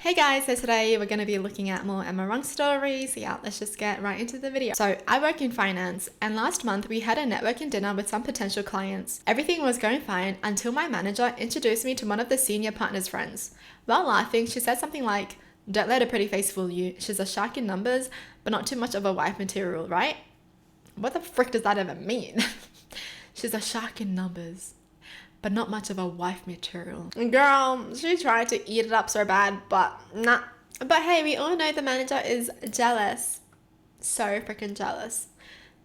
Hey guys, so today we're going to be looking at more Am I Wrong stories. Yeah, let's just get right into the video. So I work in finance, and last month we had a networking dinner with some potential clients. Everything was going fine until my manager introduced me to one of the senior partner's friends. While laughing, she said something like, "Don't let a pretty face fool you. She's a shark in numbers, but not too much of a wife material, right?" What the frick does that even mean? She's a shark in numbers, but not much of a wife material. Girl, she tried to eat it up so bad, but nah. But hey, we all know the manager is jealous. So freaking jealous.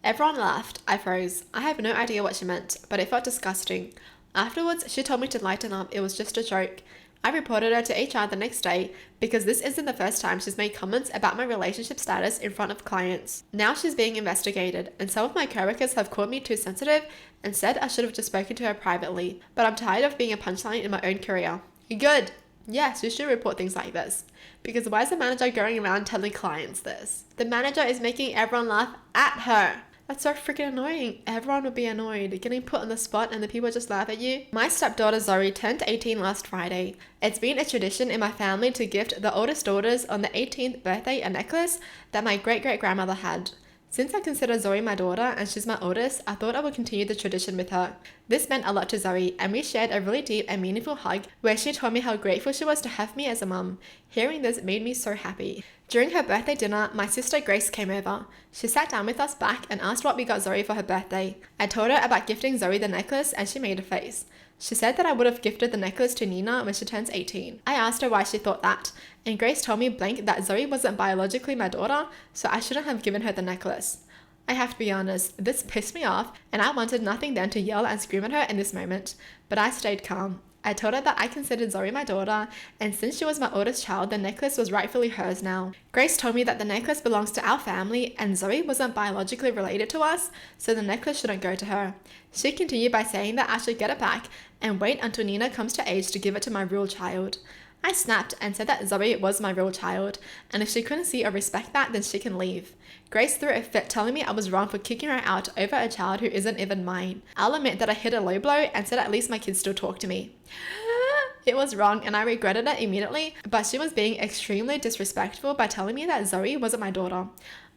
Everyone laughed. I froze. I have no idea what she meant, but it felt disgusting. Afterwards, she told me to lighten up. It was just a joke. I reported her to HR the next day because this isn't the first time she's made comments about my relationship status in front of clients. Now she's being investigated, and some of my coworkers have called me too sensitive and said I should have just spoken to her privately, but I'm tired of being a punchline in my own career. Good. Yes, you should report things like this. Because why is the manager going around telling clients this? The manager is making everyone laugh at her. That's so freaking annoying. Everyone would be annoyed getting put on the spot and the people just laugh at you. My stepdaughter Zoe turned 18 last Friday. It's been a tradition in my family to gift the oldest daughters on the 18th birthday a necklace that my great-great-grandmother had. Since I consider Zoe my daughter and she's my oldest, I thought I would continue the tradition with her. This meant a lot to Zoe, and we shared a really deep and meaningful hug where she told me how grateful she was to have me as a mum. Hearing this made me so happy. During her birthday dinner, my sister Grace came over. She sat down with us back and asked what we got Zoe for her birthday. I told her about gifting Zoe the necklace and she made a face. She said that I would have gifted the necklace to Nina when she turns 18. I asked her why she thought that, and Grace told me blank that Zoe wasn't biologically my daughter, so I shouldn't have given her the necklace. I have to be honest, this pissed me off, and I wanted nothing than to yell and scream at her in this moment, but I stayed calm. I told her that I considered Zoe my daughter, and since she was my oldest child, the necklace was rightfully hers now. Grace told me that the necklace belongs to our family, and Zoe wasn't biologically related to us, so the necklace shouldn't go to her. She continued by saying that I should get it back and wait until Nina comes to age to give it to my real child. I snapped and said that Zoe was my real child, and if she couldn't see or respect that, then she can leave. Grace threw a fit telling me I was wrong for kicking her out over a child who isn't even mine. I'll admit that I hit a low blow and said at least my kids still talk to me. It was wrong and I regretted it immediately, but she was being extremely disrespectful by telling me that Zoe wasn't my daughter.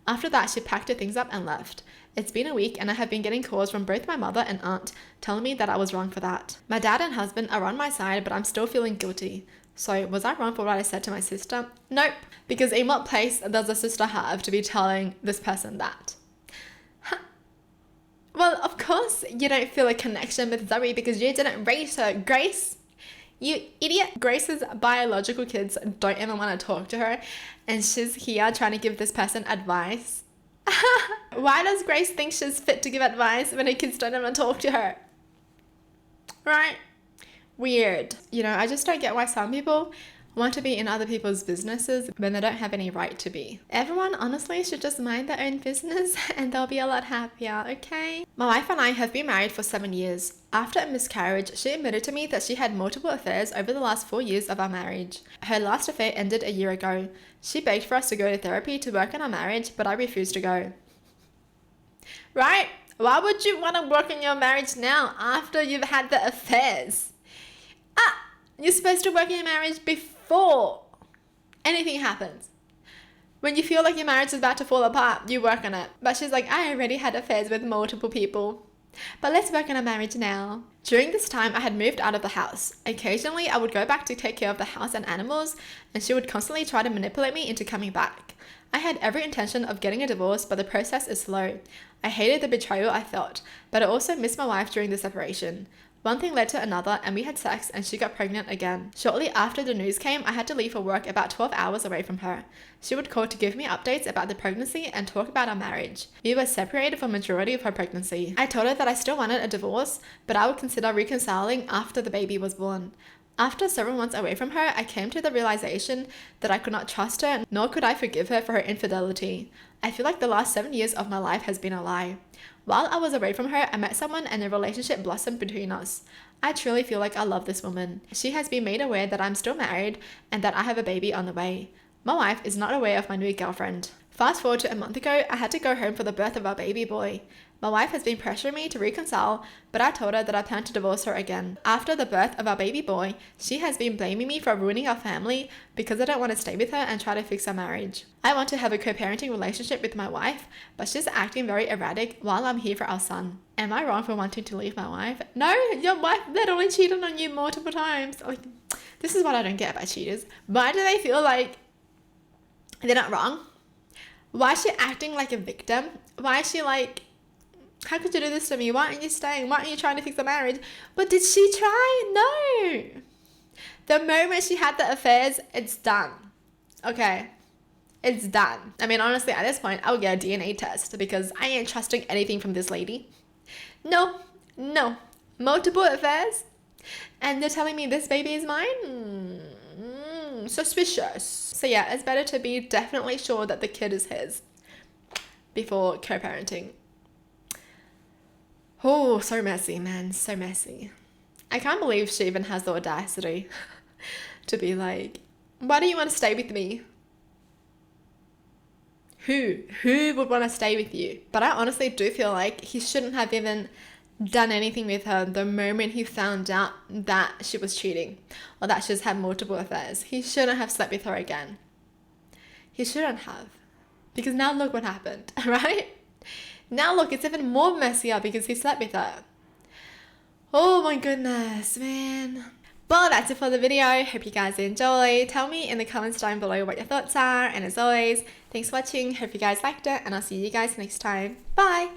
After that, she packed her things up and left. It's been a week and I have been getting calls from both my mother and aunt telling me that I was wrong for that. My dad and husband are on my side, but I'm still feeling guilty. So was I wrong for what I said to my sister? Nope, because in what place does a sister have to be telling this person that? Well, of course you don't feel a connection with Zoe because you didn't raise her, Grace. You idiot. Grace's biological kids don't even want to talk to her, and she's here trying to give this person advice. Why does Grace think she's fit to give advice when her kids don't even talk to her? Right? Weird. I just don't get why some people want to be in other people's businesses when they don't have any right to be. Everyone honestly should just mind their own business and they'll be a lot happier, okay? My wife and I have been married for 7 years. After a miscarriage, she admitted to me that she had multiple affairs over the last 4 years of our marriage. Her last affair ended a year ago. She begged for us to go to therapy to work on our marriage, but I refused to go. Right? Why would you want to work on your marriage now after you've had the affairs? You're supposed to work in your marriage before anything happens. When you feel like your marriage is about to fall apart, you work on it. But she's like, I already had affairs with multiple people. But let's work on our marriage now. During this time, I had moved out of the house. Occasionally, I would go back to take care of the house and animals, and she would constantly try to manipulate me into coming back. I had every intention of getting a divorce, but the process is slow. I hated the betrayal I felt, but I also missed my wife during the separation. One thing led to another and we had sex and she got pregnant again. Shortly after the news came, I had to leave for work about 12 hours away from her. She would call to give me updates about the pregnancy and talk about our marriage. We were separated for majority of her pregnancy. I told her that I still wanted a divorce, but I would consider reconciling after the baby was born. After several months away from her, I came to the realization that I could not trust her, nor could I forgive her for her infidelity. I feel like the last 7 years of my life has been a lie. While I was away from her, I met someone and a relationship blossomed between us. I truly feel like I love this woman. She has been made aware that I'm still married and that I have a baby on the way. My wife is not aware of my new girlfriend. Fast forward to a month ago, I had to go home for the birth of our baby boy. My wife has been pressuring me to reconcile, but I told her that I plan to divorce her again. After the birth of our baby boy, she has been blaming me for ruining our family because I don't want to stay with her and try to fix our marriage. I want to have a co-parenting relationship with my wife, but she's acting very erratic while I'm here for our son. Am I wrong for wanting to leave my wife? No, your wife literally cheated on you multiple times. Like, this is what I don't get about cheaters. Why do they feel like they're not wrong? Why is she acting like a victim? Why is she like, how could you do this to me? Why aren't you staying? Why aren't you trying to fix the marriage? But did she try? No. The moment she had the affairs, it's done. Okay. It's done. I mean, honestly, at this point, I would get a DNA test because I ain't trusting anything from this lady. No. Multiple affairs? And they're telling me this baby is mine? Suspicious. So yeah, it's better to be definitely sure that the kid is his before co-parenting. Oh, so messy, man. So messy. I can't believe she even has the audacity to be like, why do you want to stay with me? Who would want to stay with you? But I honestly do feel like he shouldn't have even done anything with her the moment he found out that she was cheating or that she's had multiple affairs. He shouldn't have slept with her again. He shouldn't have. Because now look what happened, right? Now look, it's even more messier because he slept with her. Oh my goodness, man. Well, that's it for the video. Hope you guys enjoyed. Tell me in the comments down below what your thoughts are. And as always, thanks for watching. Hope you guys liked it. And I'll see you guys next time. Bye.